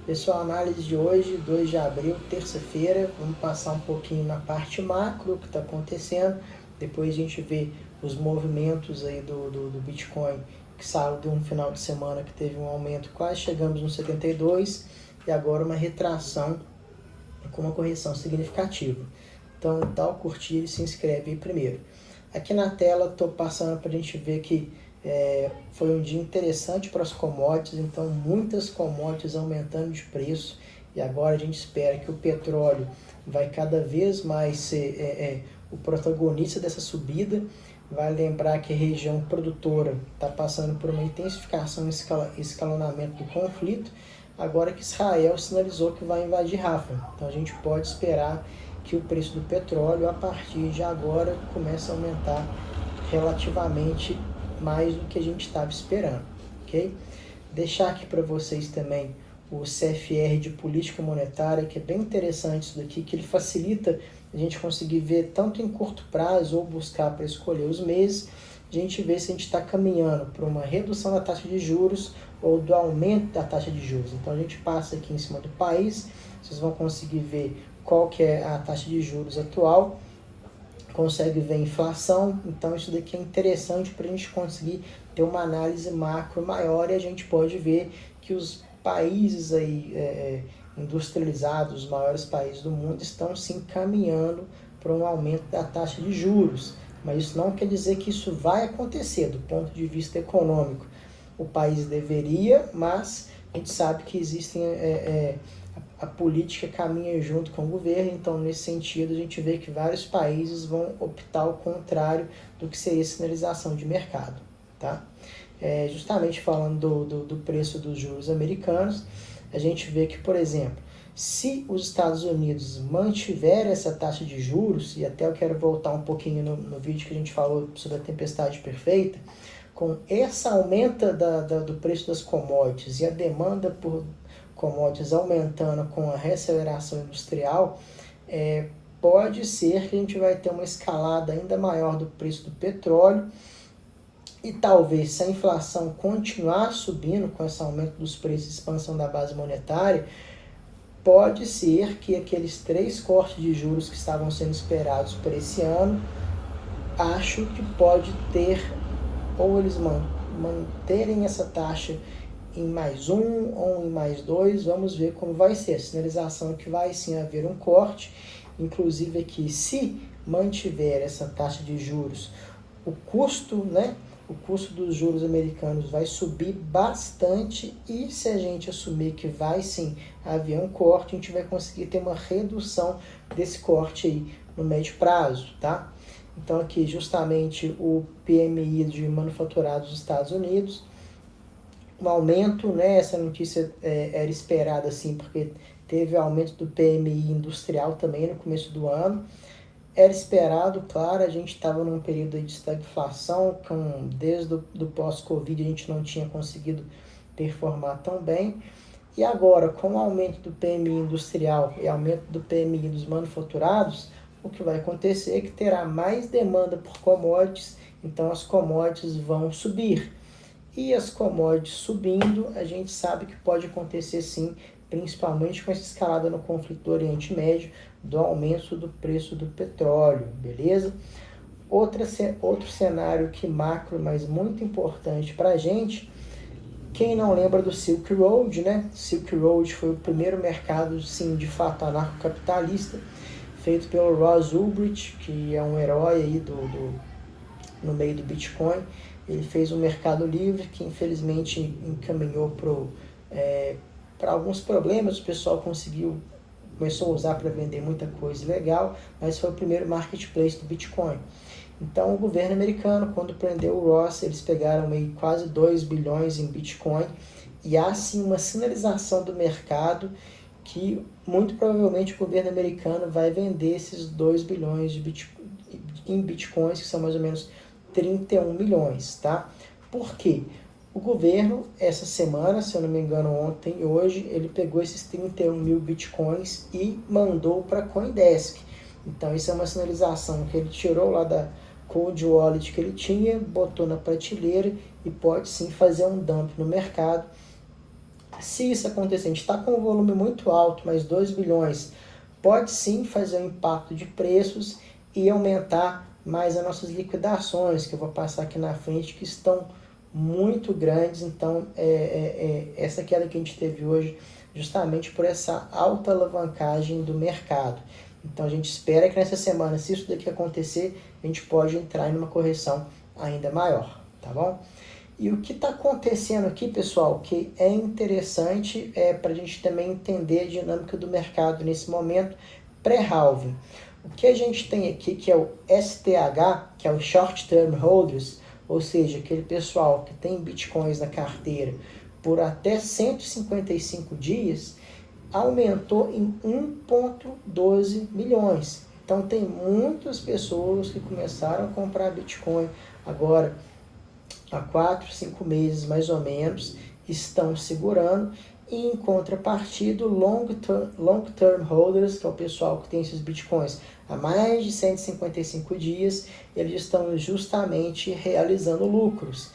Pessoal, análise de hoje, 2 de abril, terça-feira. Vamos passar um pouquinho na parte macro, o que está acontecendo. Depois a gente vê os movimentos aí do Bitcoin, que saiu de um final de semana que teve um aumento, quase chegamos no 72, e agora uma retração com uma correção significativa. Então, dá o curtir e se inscreve aí primeiro. Aqui na tela, estou passando para a gente ver que foi um dia interessante para as commodities, então muitas commodities aumentando de preço, e agora a gente espera que o petróleo vai cada vez mais ser o protagonista dessa subida. Vai lembrar que a região produtora está passando por uma intensificação e escalonamento do conflito, agora que Israel sinalizou que vai invadir Rafa. Então a gente pode esperar que o preço do petróleo, a partir de agora, comece a aumentar relativamente mais do que a gente estava esperando, ok? Deixar aqui para vocês também o CFR de política monetária, que é bem interessante isso daqui, que ele facilita a gente conseguir ver tanto em curto prazo ou buscar para escolher os meses, a gente vê se a gente está caminhando para uma redução da taxa de juros ou do aumento da taxa de juros. Então a gente passa aqui em cima do país, vocês vão conseguir ver qual que é a taxa de juros atual, consegue ver a inflação. Então isso daqui é interessante para a gente conseguir ter uma análise macro maior, e a gente pode ver que os países aí industrializados, os maiores países do mundo, estão se encaminhando para um aumento da taxa de juros. Mas isso não quer dizer que isso vai acontecer do ponto de vista econômico. O país deveria, mas a gente sabe que existem a política caminha junto com o governo, então nesse sentido a gente vê que vários países vão optar ao contrário do que seria sinalização de mercado, tá? Justamente falando do preço dos juros americanos, a gente vê que, por exemplo, se os Estados Unidos mantiver essa taxa de juros, e até eu quero voltar um pouquinho no vídeo que a gente falou sobre a tempestade perfeita, com essa aumenta do preço das commodities e a demanda por commodities aumentando com a reaceleração industrial, pode ser que a gente vai ter uma escalada ainda maior do preço do petróleo, e talvez, se a inflação continuar subindo com esse aumento dos preços e expansão da base monetária, pode ser que aqueles 3 cortes de juros que estavam sendo esperados para esse ano, acho que pode ter, ou eles manterem essa taxa em mais 1 ou em mais 2, vamos ver como vai ser. A sinalização que vai sim haver um corte, inclusive aqui, se mantiver essa taxa de juros, o custo dos juros americanos vai subir bastante, e se a gente assumir que vai sim haver um corte, a gente vai conseguir ter uma redução desse corte aí no médio prazo, tá? Então aqui justamente o PMI de manufaturados dos Estados Unidos, um aumento, essa notícia era esperada assim, porque teve aumento do PMI industrial também no começo do ano. Era esperado, claro, a gente estava num período de estagflação, desde o pós-Covid a gente não tinha conseguido performar tão bem. E agora, com o aumento do PMI industrial e aumento do PMI dos manufaturados, o que vai acontecer é que terá mais demanda por commodities, então as commodities vão subir. E as commodities subindo, a gente sabe que pode acontecer sim, principalmente com essa escalada no conflito do Oriente Médio, do aumento do preço do petróleo, beleza? Outro cenário que macro, mas muito importante para a gente, quem não lembra do Silk Road, né? Silk Road foi o primeiro mercado, sim, de fato anarcocapitalista, feito pelo Ross Ulbricht, que é um herói aí no meio do Bitcoin. Ele fez um mercado livre que infelizmente encaminhou para alguns problemas. O pessoal começou a usar para vender muita coisa legal, mas foi o primeiro marketplace do Bitcoin. Então o governo americano, quando prendeu o Ross, eles pegaram aí quase 2 bilhões em Bitcoin, e há sim uma sinalização do mercado que muito provavelmente o governo americano vai vender esses 2 bilhões em Bitcoins, que são mais ou menos 31 milhões, tá? Por quê? O governo, essa semana, se eu não me engano, ontem e hoje, ele pegou esses 31 mil Bitcoins e mandou para a CoinDesk. Então, isso é uma sinalização que ele tirou lá da Cold Wallet que ele tinha, botou na prateleira e pode sim fazer um dump no mercado. Se isso acontecer, a gente está com um volume muito alto, mas 2 bilhões, pode sim fazer um impacto de preços e aumentar mais as nossas liquidações, que eu vou passar aqui na frente, que estão muito grandes. Então, essa queda que a gente teve hoje, justamente por essa alta alavancagem do mercado. Então, a gente espera que nessa semana, se isso daqui acontecer, a gente pode entrar em uma correção ainda maior, tá bom? E o que está acontecendo aqui, pessoal, que é interessante para a gente também entender a dinâmica do mercado nesse momento pré-halving. O que a gente tem aqui, que é o STH, que é o Short Term Holders, ou seja, aquele pessoal que tem bitcoins na carteira por até 155 dias, aumentou em 1,12 milhões. Então tem muitas pessoas que começaram a comprar bitcoin agora há 4, 5 meses mais ou menos, estão segurando, e em contrapartida, long term holders, que é o pessoal que tem esses bitcoins há mais de 155 dias, eles estão justamente realizando lucros.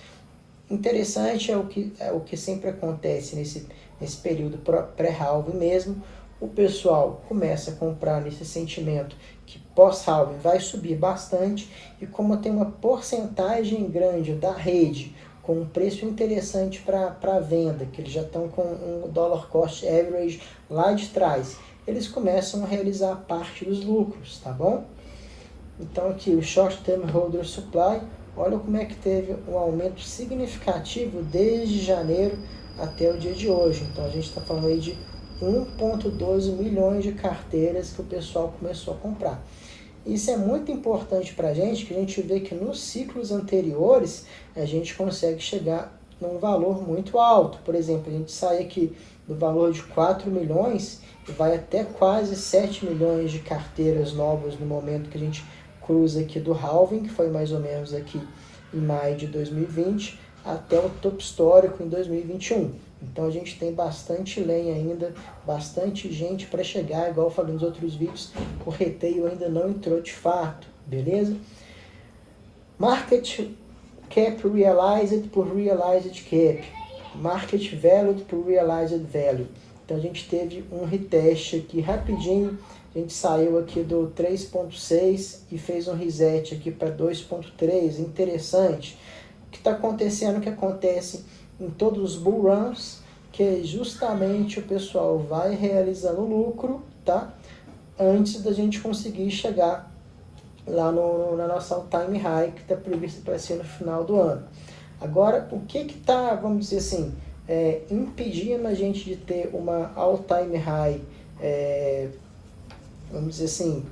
Interessante é o que sempre acontece nesse período pré-halving mesmo, o pessoal começa a comprar nesse sentimento que pós-halving vai subir bastante, e como tem uma porcentagem grande da rede com um preço interessante para venda, que eles já estão com um dollar cost average lá de trás, eles começam a realizar parte dos lucros, tá bom? Então aqui o Short Term Holder Supply, olha como é que teve um aumento significativo desde janeiro até o dia de hoje. Então a gente está falando aí de 1,12 milhões de carteiras que o pessoal começou a comprar. Isso é muito importante para a gente, que a gente vê que nos ciclos anteriores a gente consegue chegar num valor muito alto. Por exemplo, a gente sai aqui do valor de 4 milhões e vai até quase 7 milhões de carteiras novas no momento que a gente cruza aqui do halving, que foi mais ou menos aqui em maio de 2020, até o topo histórico em 2021. Então a gente tem bastante lenha ainda, bastante gente para chegar, igual eu falei nos outros vídeos, o retail ainda não entrou de fato, beleza? Market Cap Realized por Realized Cap, Market Value por Realized Value. Então a gente teve um reteste aqui rapidinho, a gente saiu aqui do 3.6 e fez um reset aqui para 2.3, interessante. O que está acontecendo, o que acontece em todos os bull runs, que é justamente o pessoal vai realizando lucro, tá? Antes da gente conseguir chegar lá na nossa all-time high, que está previsto para ser no final do ano. Agora, o que está, vamos dizer assim, impedindo a gente de ter uma all-time high, vamos dizer assim,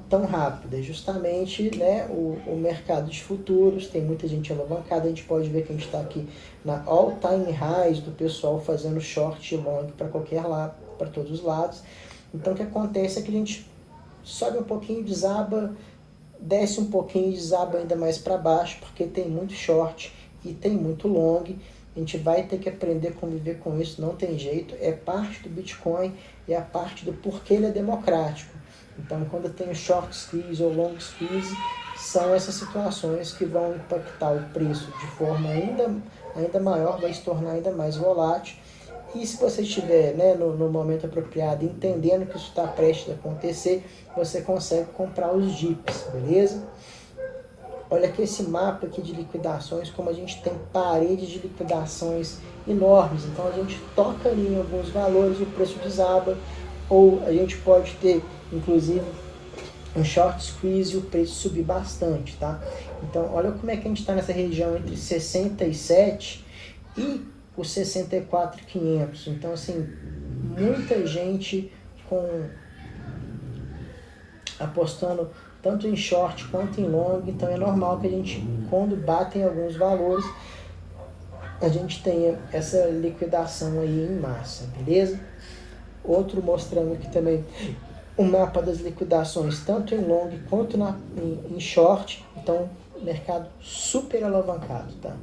tão rápida? Justamente, né, o mercado de futuros, tem muita gente alavancada, a gente pode ver que a gente está aqui na all-time highs do pessoal fazendo short e long para qualquer lado, para todos os lados. Então o que acontece é que a gente sobe um pouquinho, desaba, desce um pouquinho e desaba ainda mais para baixo, porque tem muito short e tem muito long. A gente vai ter que aprender a conviver com isso, não tem jeito, é parte do Bitcoin, é a parte do porquê ele é democrático. Então, quando tem o short squeeze ou long squeeze, são essas situações que vão impactar o preço de forma ainda maior, vai se tornar ainda mais volátil. E se você estiver, né, no momento apropriado, entendendo que isso está prestes a acontecer, você consegue comprar os dips, beleza? Olha aqui esse mapa aqui de liquidações, como a gente tem paredes de liquidações enormes. Então a gente toca ali em alguns valores, o preço desaba, ou a gente pode ter, inclusive, um short squeeze e o preço subir bastante, tá? Então olha como é que a gente está nessa região entre 67 e os 64.500. Então assim, muita gente apostando tanto em short quanto em long, então é normal que a gente, quando batem alguns valores, a gente tenha essa liquidação aí em massa, beleza? Outro mostrando aqui também o mapa das liquidações, tanto em long quanto em short, então mercado super alavancado, tá?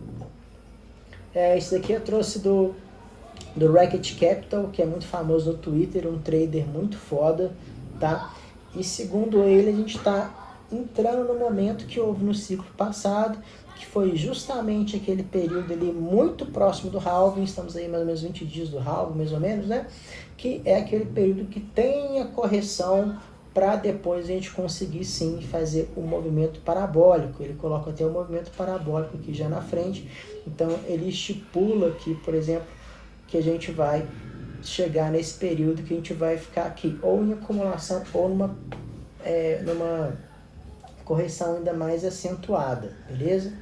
Isso daqui eu trouxe do Racket Capital, que é muito famoso no Twitter, um trader muito foda, tá? E segundo ele, a gente está entrando no momento que houve no ciclo passado, que foi justamente aquele período ali muito próximo do halving, estamos aí mais ou menos 20 dias do halving, mais ou menos, né? Que é aquele período que tem a correção para depois a gente conseguir sim fazer o movimento parabólico. Ele coloca até o movimento parabólico aqui já na frente, então ele estipula aqui, por exemplo, que a gente vai chegar nesse período que a gente vai ficar aqui ou em acumulação ou numa correção ainda mais acentuada, beleza?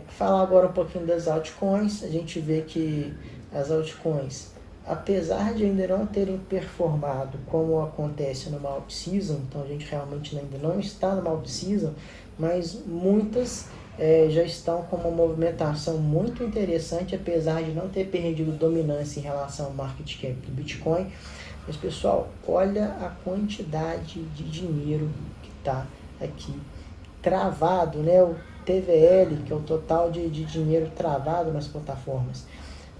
Falar agora um pouquinho das altcoins. A gente vê que as altcoins, apesar de ainda não terem performado como acontece numa alt-season, então a gente realmente ainda não está numa alt-season, mas muitas já estão com uma movimentação muito interessante, apesar de não ter perdido dominância em relação ao market cap do Bitcoin. Mas pessoal, olha a quantidade de dinheiro que está aqui travado, né? O TVL, que é o total de dinheiro travado nas plataformas.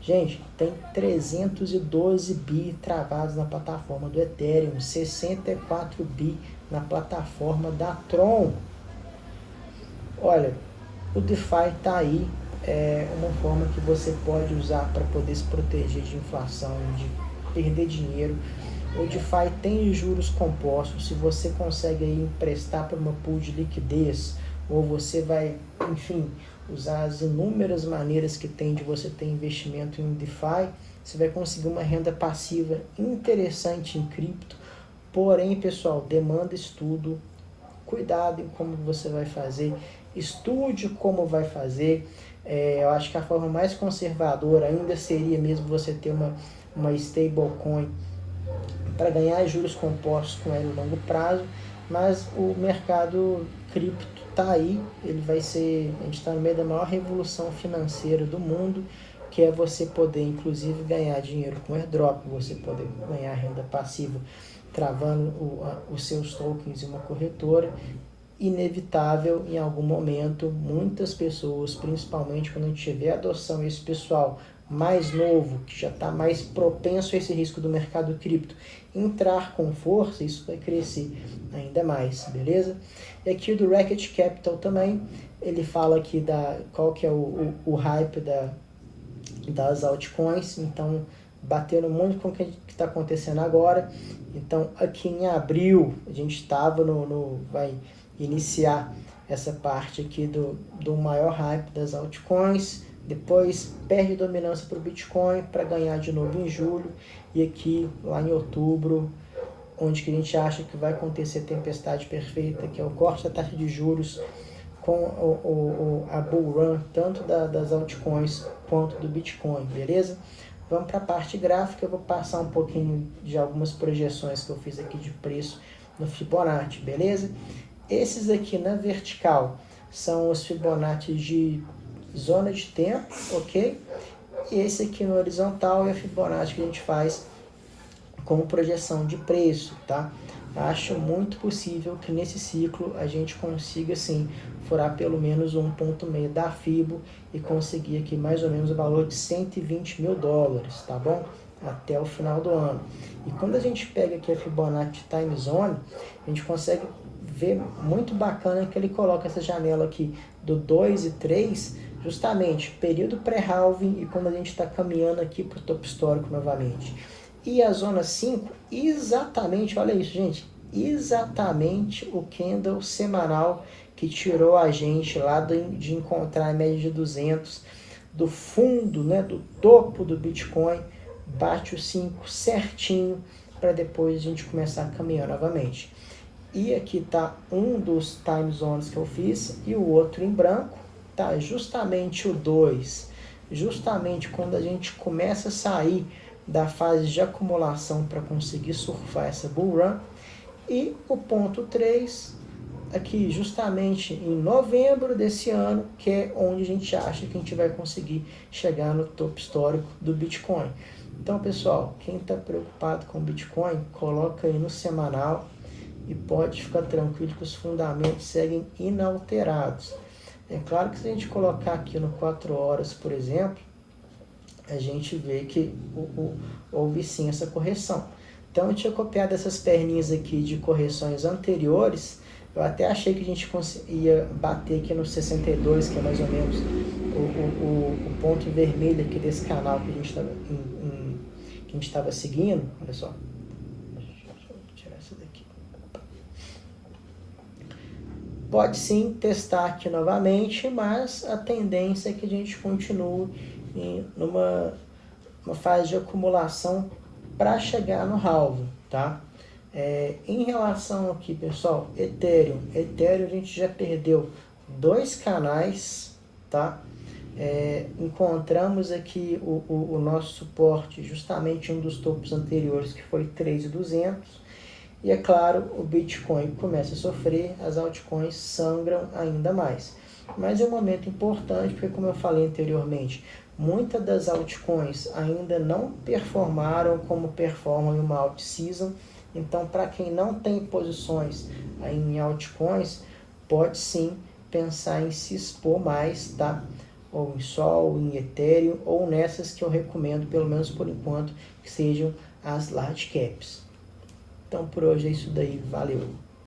Gente, tem 312 bi travados na plataforma do Ethereum, 64 bi na plataforma da Tron. Olha, o DeFi está aí, uma forma que você pode usar para poder se proteger de inflação, de perder dinheiro. O DeFi tem juros compostos. Se você consegue aí emprestar para uma pool de liquidez, ou você vai, enfim, usar as inúmeras maneiras que tem de você ter investimento em DeFi, você vai conseguir uma renda passiva interessante em cripto. Porém, pessoal, demanda estudo, cuidado em como você vai fazer, estude como vai fazer. Eu acho que a forma mais conservadora ainda seria mesmo você ter uma stablecoin para ganhar juros compostos com ela a longo prazo, mas o mercado cripto está aí, ele vai ser, a gente está no meio da maior revolução financeira do mundo, que é você poder inclusive ganhar dinheiro com airdrop, você poder ganhar renda passiva travando os seus tokens em uma corretora. Inevitável, em algum momento, muitas pessoas, principalmente quando a gente tiver adoção, esse pessoal mais novo, que já está mais propenso a esse risco do mercado cripto, entrar com força, isso vai crescer ainda mais, beleza? E aqui o do Racket Capital também, ele fala aqui qual que é o hype das altcoins, então batendo muito com o que está acontecendo agora. Então aqui em abril a gente estava vai iniciar essa parte aqui do maior hype das altcoins, depois perde dominância para o Bitcoin para ganhar de novo em julho, e aqui lá em outubro, onde que a gente acha que vai acontecer a tempestade perfeita, que é o corte da taxa de juros com a bull run, tanto das altcoins quanto do Bitcoin, beleza? Vamos para a parte gráfica, eu vou passar um pouquinho de algumas projeções que eu fiz aqui de preço no Fibonacci, beleza? Esses aqui na vertical são os Fibonacci de zona de tempo, ok? E esse aqui no horizontal é a Fibonacci que a gente faz com projeção de preço, tá? Acho muito possível que nesse ciclo a gente consiga, sim, furar pelo menos 1,6 da Fibo e conseguir aqui mais ou menos o valor de 120 mil dólares, tá bom? Até o final do ano. E quando a gente pega aqui a Fibonacci Time Zone, a gente consegue ver muito bacana que ele coloca essa janela aqui do 2 e 3, justamente período pré-halving e quando a gente está caminhando aqui para o topo histórico novamente. E a zona 5, exatamente, olha isso, gente, exatamente o candle semanal que tirou a gente lá de encontrar a média de 200, do fundo, né, do topo do Bitcoin, bate o 5 certinho para depois a gente começar a caminhar novamente. E aqui está um dos time zones que eu fiz e o outro em branco, tá? Justamente o 2, justamente quando a gente começa a sair da fase de acumulação para conseguir surfar essa bull run. E o ponto 3, aqui justamente em novembro desse ano, que é onde a gente acha que a gente vai conseguir chegar no topo histórico do Bitcoin. Então, pessoal, quem está preocupado com o Bitcoin, coloca aí no semanal e pode ficar tranquilo que os fundamentos seguem inalterados. É claro que se a gente colocar aqui no 4 horas, por exemplo, a gente vê que houve sim essa correção. Então eu tinha copiado essas perninhas aqui de correções anteriores, Eu até achei que a gente ia bater aqui no 62, que é mais ou menos o ponto vermelho aqui desse canal que a gente estava seguindo. Olha só. Deixa eu tirar isso daqui. Pode sim testar aqui novamente, mas a tendência é que a gente continue numa fase de acumulação para chegar no halving, tá? Em relação aqui, pessoal, Ethereum a gente já perdeu 2 canais, tá? Encontramos aqui o nosso suporte justamente em um dos topos anteriores, que foi 3.200. E é claro, o Bitcoin começa a sofrer, as altcoins sangram ainda mais. Mas é um momento importante, porque como eu falei anteriormente, muitas das altcoins ainda não performaram como performam em uma alt season. Então, para quem não tem posições em altcoins, pode sim pensar em se expor mais, tá? Ou em Sol, em Ethereum, ou nessas que eu recomendo, pelo menos por enquanto, que sejam as large caps. Então por hoje é isso daí, valeu!